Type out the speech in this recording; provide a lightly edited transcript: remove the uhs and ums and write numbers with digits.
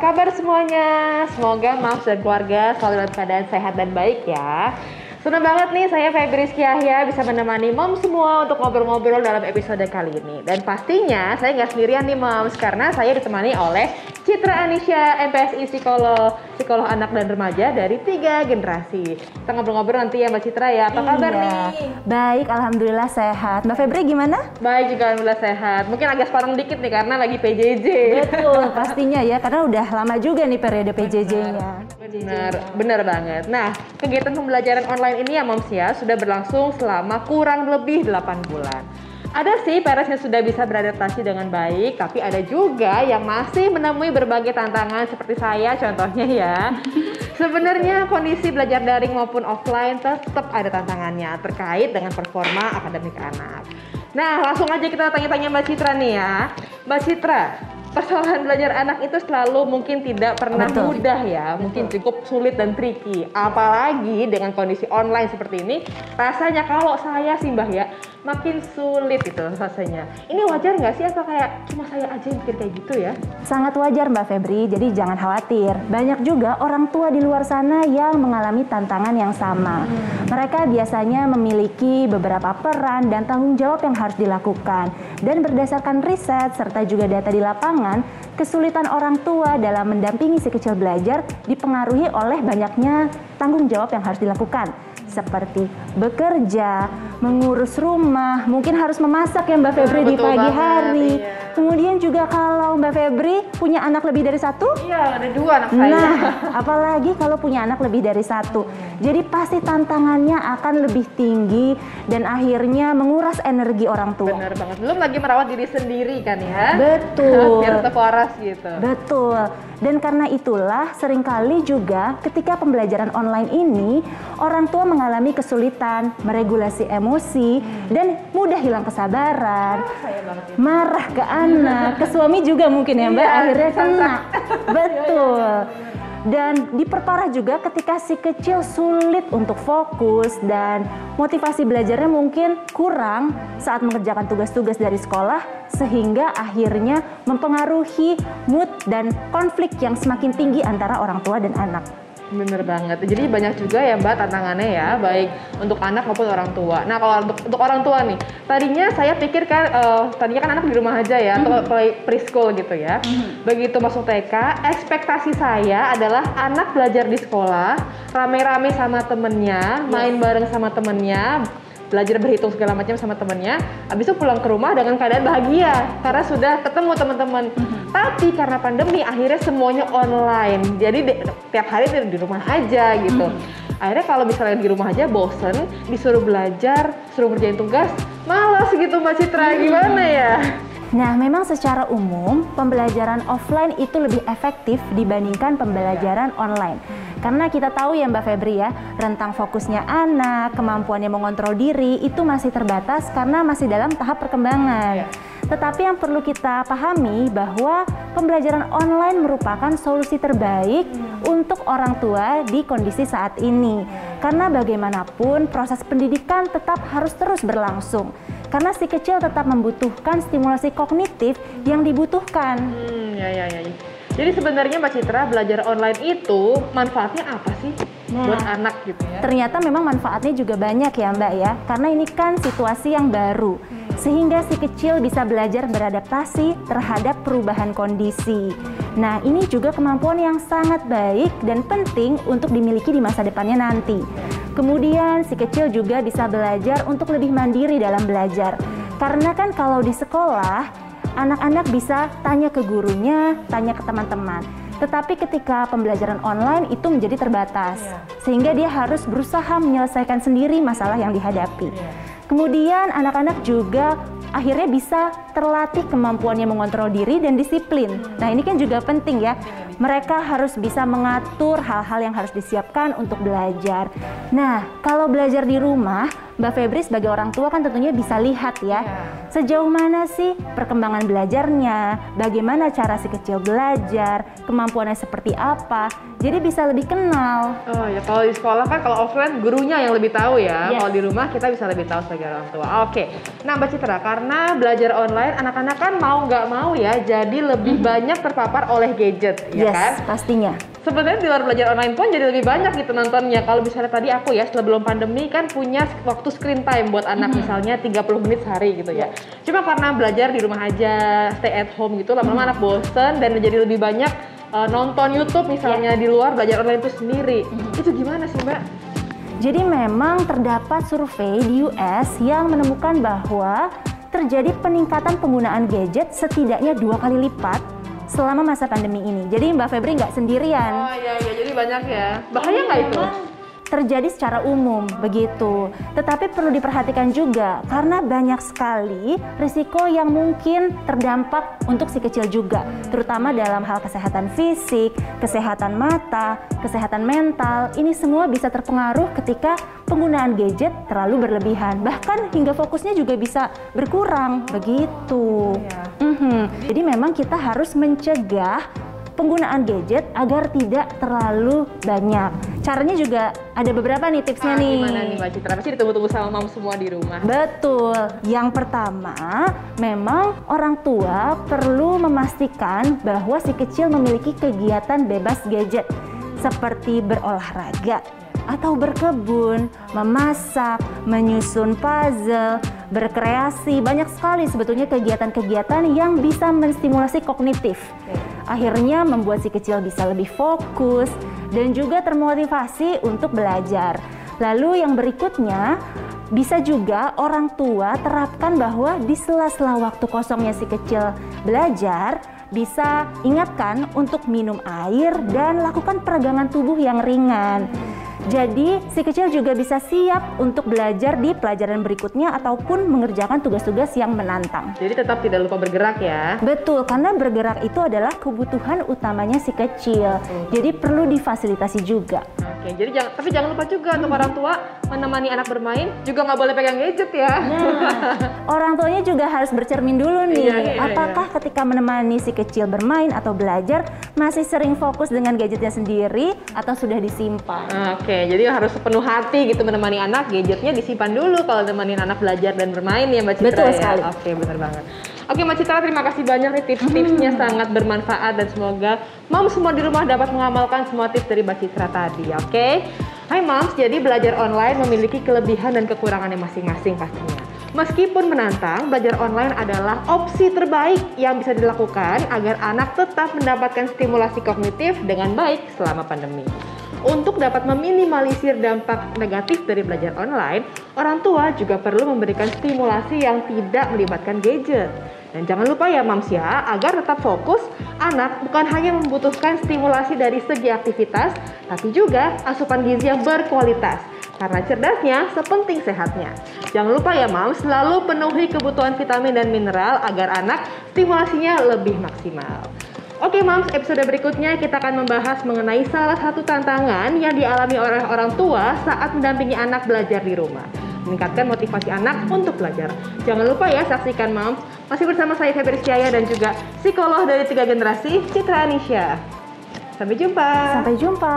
kabar semuanya? Semoga Moms dan keluarga selalu dalam keadaan sehat dan baik ya. Senang banget nih saya Febri Rizky Yahya bisa menemani Moms semua untuk ngobrol-ngobrol dalam episode kali ini. Dan pastinya saya nggak sendirian nih Moms, karena saya ditemani oleh Citra Anisha, MPSI psikolog anak dan remaja dari 3 generasi. Kita ngobrol-ngobrol nanti ya Mbak Citra ya. Apa kabar nih? Baik, alhamdulillah sehat. Mbak Febri gimana? Baik juga, alhamdulillah sehat. Mungkin agak sekarang dikit nih karena lagi PJJ. Betul, pastinya ya, karena udah lama juga nih periode PJJ-nya. Benar banget. Nah, kegiatan pembelajaran online ini ya Moms ya, sudah berlangsung selama kurang lebih 8 bulan. Ada sih parents yang sudah bisa beradaptasi dengan baik, tapi ada juga yang masih menemui berbagai tantangan seperti saya contohnya ya. Sebenarnya kondisi belajar daring maupun offline tetap ada tantangannya terkait dengan performa akademik anak. Nah, langsung aja kita tanya-tanya Mbak Citra nih ya. Mbak Citra, persoalan belajar anak itu selalu mungkin tidak pernah mudah ya, mungkin cukup sulit dan tricky. Apalagi dengan kondisi online seperti ini, rasanya kalau saya sih Mbak ya, makin sulit itu rasanya. Ini wajar nggak sih atau kayak cuma saya aja yang pikir kayak gitu ya? Sangat wajar Mbak Febri, jadi jangan khawatir. Banyak juga orang tua di luar sana yang mengalami tantangan yang sama. Mereka biasanya memiliki beberapa peran dan tanggung jawab yang harus dilakukan. Dan berdasarkan riset serta juga data di lapangan, kesulitan orang tua dalam mendampingi si kecil belajar dipengaruhi oleh banyaknya tanggung jawab yang harus dilakukan. Seperti bekerja, mengurus rumah, mungkin harus memasak ya Mbak Febri di pagi hari. Iya. Kemudian juga kalau Mbak Febri punya anak lebih dari 1? Iya, ada 2 anak saya. Nah, apalagi kalau punya anak lebih dari 1. Jadi pasti tantangannya akan lebih tinggi dan akhirnya menguras energi orang tua. Benar banget, belum lagi merawat diri sendiri kan ya. Betul. Biar tetap waras gitu. Betul. Dan karena itulah seringkali juga ketika pembelajaran online ini orang tua mengalami kesulitan meregulasi emosi dan mudah hilang kesabaran, marah ke anak, ke suami juga mungkin ya Mbak, akhirnya kena. Betul. Dan diperparah juga ketika si kecil sulit untuk fokus dan motivasi belajarnya mungkin kurang saat mengerjakan tugas-tugas dari sekolah, sehingga akhirnya mempengaruhi mood dan konflik yang semakin tinggi antara orang tua dan anak. Bener banget. Jadi banyak juga ya Mbak tantangannya ya, baik untuk anak maupun orang tua. Nah kalau untuk orang tua nih, tadinya saya pikir kan, tadinya kan anak di rumah aja ya, atau preschool gitu ya. Begitu masuk TK, ekspektasi saya adalah anak belajar di sekolah, rame-rame sama temennya, main bareng sama temennya, belajar berhitung segala macam sama temennya, habis itu pulang ke rumah dengan keadaan bahagia karena sudah ketemu teman-teman. Tapi karena pandemi akhirnya semuanya online, jadi tiap hari di rumah aja gitu. Akhirnya kalau misalnya di rumah aja bosen, disuruh belajar, suruh ngerjain tugas, malas gitu Mbak Citra, gimana ya? Nah, memang secara umum pembelajaran offline itu lebih efektif dibandingkan pembelajaran online. Karena kita tahu ya Mbak Febri ya, rentang fokusnya anak, kemampuannya mengontrol diri itu masih terbatas karena masih dalam tahap perkembangan. Tetapi yang perlu kita pahami bahwa pembelajaran online merupakan solusi terbaik untuk orang tua di kondisi saat ini. Karena bagaimanapun proses pendidikan tetap harus terus berlangsung. Karena si kecil tetap membutuhkan stimulasi kognitif yang dibutuhkan. Jadi sebenarnya Mbak Citra, belajar online itu manfaatnya apa sih buat anak gitu ya? Ternyata memang manfaatnya juga banyak ya Mbak ya, karena ini kan situasi yang baru. Sehingga si kecil bisa belajar beradaptasi terhadap perubahan kondisi. Nah, ini juga kemampuan yang sangat baik dan penting untuk dimiliki di masa depannya nanti. Kemudian si kecil juga bisa belajar untuk lebih mandiri dalam belajar. Karena kan kalau di sekolah, anak-anak bisa tanya ke gurunya, tanya ke teman-teman. Tetapi ketika pembelajaran online itu menjadi terbatas. Sehingga dia harus berusaha menyelesaikan sendiri masalah yang dihadapi. Kemudian anak-anak juga akhirnya bisa terlatih kemampuannya mengontrol diri dan disiplin. Nah, ini kan juga penting ya. Mereka harus bisa mengatur hal-hal yang harus disiapkan untuk belajar. Nah, kalau belajar di rumah, Mbak Febri sebagai orang tua kan tentunya bisa lihat ya, sejauh mana sih perkembangan belajarnya, bagaimana cara si kecil belajar, kemampuannya seperti apa, jadi bisa lebih kenal. Oh ya, kalau di sekolah kan kalau offline gurunya yang lebih tahu ya. Yes. Kalau di rumah kita bisa lebih tahu sebagai orang tua. Oke. Nah Mbak Citra, karena belajar online anak-anak kan mau nggak mau ya, jadi lebih banyak terpapar oleh gadget, ya Yes, kan? pastinya. Sebenarnya di luar belajar online pun jadi lebih banyak gitu nontonnya. Kalau misalnya tadi aku ya sebelum pandemi kan punya waktu screen time buat anak misalnya 30 menit sehari gitu ya. Cuma karena belajar di rumah aja, stay at home gitu, lama-lama anak bosen dan jadi lebih banyak nonton YouTube misalnya di luar belajar online itu sendiri. Itu gimana sih Mbak? Jadi memang terdapat survei di US yang menemukan bahwa terjadi peningkatan penggunaan gadget setidaknya 2 kali lipat selama masa pandemi ini. Jadi Mbak Febri nggak sendirian. Oh iya, jadi banyak ya. Bahaya nggak itu? Terjadi secara umum begitu. Tetapi perlu diperhatikan juga karena banyak sekali risiko yang mungkin terdampak untuk si kecil juga, terutama dalam hal kesehatan fisik, kesehatan mata, kesehatan mental. Ini semua bisa terpengaruh ketika penggunaan gadget terlalu berlebihan. Bahkan hingga fokusnya juga bisa berkurang begitu. Jadi memang kita harus mencegah penggunaan gadget agar tidak terlalu banyak. Caranya juga ada beberapa nih tipsnya nih. Gimana nih Mbak Citra? Pasti ditunggu-tunggu sama mam semua di rumah. Betul. Yang pertama, memang orang tua perlu memastikan bahwa si kecil memiliki kegiatan bebas gadget seperti berolahraga atau berkebun, memasak, menyusun puzzle, berkreasi. Banyak sekali sebetulnya kegiatan-kegiatan yang bisa menstimulasi kognitif. Akhirnya membuat si kecil bisa lebih fokus dan juga termotivasi untuk belajar. Lalu yang berikutnya, bisa juga orang tua terapkan bahwa di sela-sela waktu kosongnya si kecil belajar, bisa ingatkan untuk minum air dan lakukan peregangan tubuh yang ringan. Jadi si kecil juga bisa siap untuk belajar di pelajaran berikutnya ataupun mengerjakan tugas-tugas yang menantang. Jadi tetap tidak lupa bergerak ya. Betul, karena bergerak itu adalah kebutuhan utamanya si kecil. Jadi perlu difasilitasi juga. Oke, jadi tapi jangan lupa juga untuk orang tua menemani anak bermain juga nggak boleh pegang gadget ya. Nah, orang tuanya juga harus bercermin dulu nih. Apakah ketika menemani si kecil bermain atau belajar masih sering fokus dengan gadgetnya sendiri atau sudah disimpan? Oke, jadi harus sepenuh hati gitu menemani anak, gadgetnya disimpan dulu kalau nemenin anak belajar dan bermain ya Mbak Citra. Betul ya? sekali. Oke, benar banget. Oke Mbak Citra, terima kasih banyak nih tips-tipsnya sangat bermanfaat dan semoga moms semua di rumah dapat mengamalkan semua tips dari Mbak Citra tadi, oke? Hai moms, jadi belajar online memiliki kelebihan dan kekurangannya masing-masing pastinya. Meskipun menantang, belajar online adalah opsi terbaik yang bisa dilakukan agar anak tetap mendapatkan stimulasi kognitif dengan baik selama pandemi. Untuk dapat meminimalisir dampak negatif dari belajar online, orang tua juga perlu memberikan stimulasi yang tidak melibatkan gadget. Dan jangan lupa ya Mams ya, agar tetap fokus, anak bukan hanya membutuhkan stimulasi dari segi aktivitas, tapi juga asupan gizi yang berkualitas. Karena cerdasnya sepenting sehatnya. Jangan lupa ya Mams, selalu penuhi kebutuhan vitamin dan mineral agar anak stimulasinya lebih maksimal. Oke Mams, episode berikutnya kita akan membahas mengenai salah satu tantangan yang dialami oleh orang tua saat mendampingi anak belajar di rumah. Meningkatkan motivasi anak untuk belajar. Jangan lupa ya saksikan Mams. Masih bersama saya Febri Syaya dan juga psikolog dari 3 generasi, Citra Anisha. Sampai jumpa. Sampai jumpa.